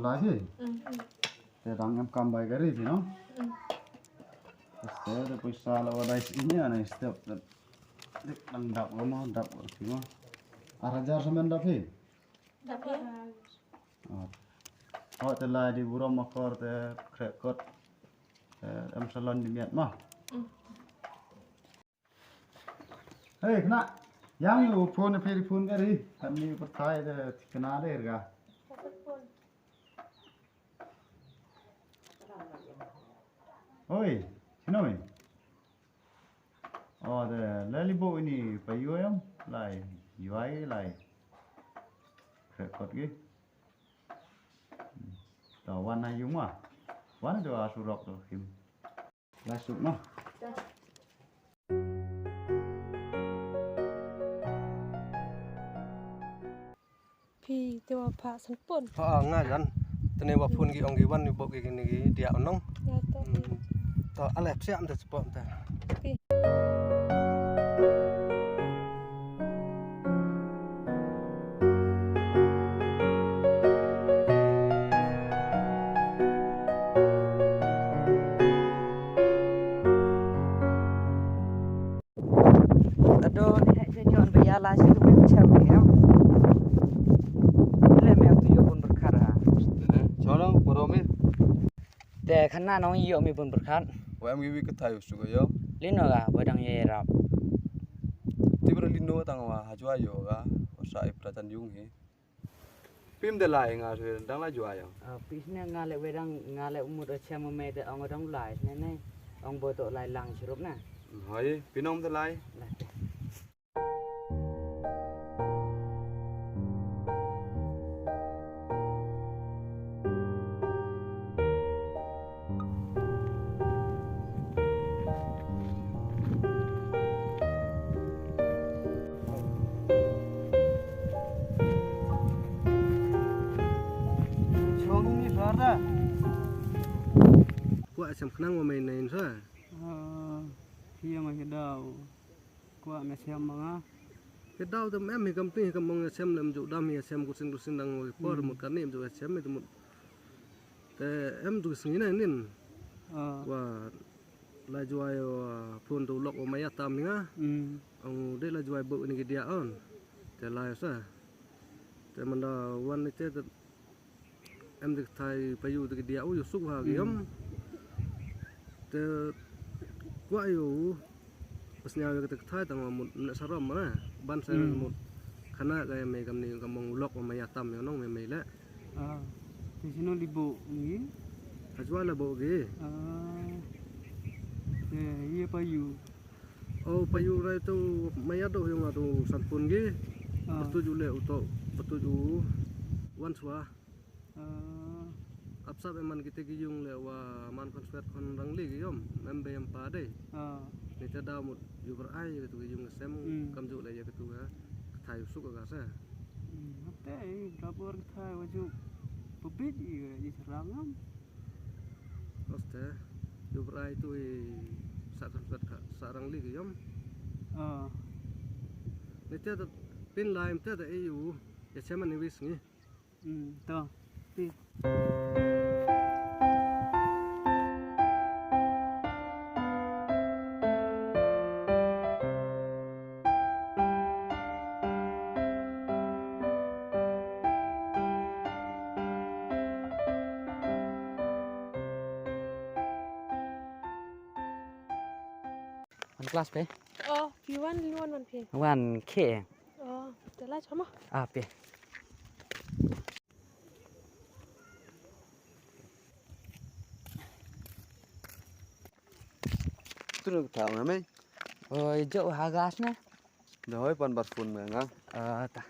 lại thì để đang em cầm bài cái gì thì nó sẽ được pizza là ở đây ini này step đang đập cái món đập thì nó arajar semen đập thì họ từ lại đi buram makor từ krekot em salon di miat mah hey kena yang lu phone phone cái gì kami percaya tu kena ada erga oi sino ni oh the lalibo ini payu ayam lai yuai lai krekot gitu tàu quan hay giống à quán cho sù rọc rồi kim lá sụp nóพี่ตัวพระสันปุ่น ง่ายจันตอนนี้ว่าพูนกี่องกี่วันนี่บอกกี่นี่เดียวน้องต่ออะไรเสียมแต่สปอร์ตแต่ลาสิก็ไม่ใช่แมวเลยแมวตัวอยู่บนบนคาราชอบน้องปรมิแต่ขณะน้องอยู่มีบนบนคาร์ว่ามีวิกไทยสุกยอลินว่าบดังเยรับที่บริลินโนตั้งว่าหาจัวอยู่ก็สายประจันยุงฮีพิมเดลายงาเรื่องตั้งละจัวอยู่ปีนี้งานเลยเวดังงานเลยมุดเชื่อมเมย์แต่เอาต้องหลายแน่ๆเอาโบตัวลายลังชุบนะเฮ้ยพี่น้องเดลายกว่าสำคัญว่าไม่ในนั้นใช่พี่ยังไม่เห็นดาวกว่าไม่เชื่อมั้งอ่ะเห็นดาวแต่แม่ไม่กำปิ้งกำมองเชื่อมเลยมันจุดดำมีเชื่อมกุศิลดังพอหมดกันนี่มันจุดเชื่อมไม่ทั้งหมดแต่เอ็มจุดสิ่งนี้นี่ว่าลายจอยว่าพูนตัวล็อกว่าไม่ยากตามนี่นะเอาได้ลายจอยบุกนี่กี่เดียอ่อนแต่ลายซะแต่มันดาวันนี้เจ้าเอ็มจะไทยไปอยู่ตัวกี่เดียอยู่สุขภาพกี่ยมแต่กว่าอยู่ปัสญาวิกตท้ายตั้งว่าหมดนักสารมานะบ้านเซนหมดคณะก็ยังไม่กำนี่กำมองล็อกว่าไม่ยากตามอย่างน้องไม่แล้วที่ฉันนลิบุงี้ถ้าช่วยระบบกี่เยี่ยไปอยู่ไปอยู่ไรตัวไม่ยากตัวyang ada sampunกี่ประตูอยู่เลยประตูอยู่วันสวาabsab eman kita giyung lewa man konsert kon rangli giyom membe yang pade ni tada mut yu berai gitu giyung sem kamju le ya gitu ya thai usuk ga sa te dapur thai waju pupit i serangam oste yu berai tu sa konsert sa rangli giyom ni tada pin laim tada eu ya seman ni wis ni to pi kelas peพี่วันล้วนวันเพียงวันเคแต่ละชอบมั้ยpe tu nak tahu nama jauh hagas na dah hoi pan bat phun mai ngang ta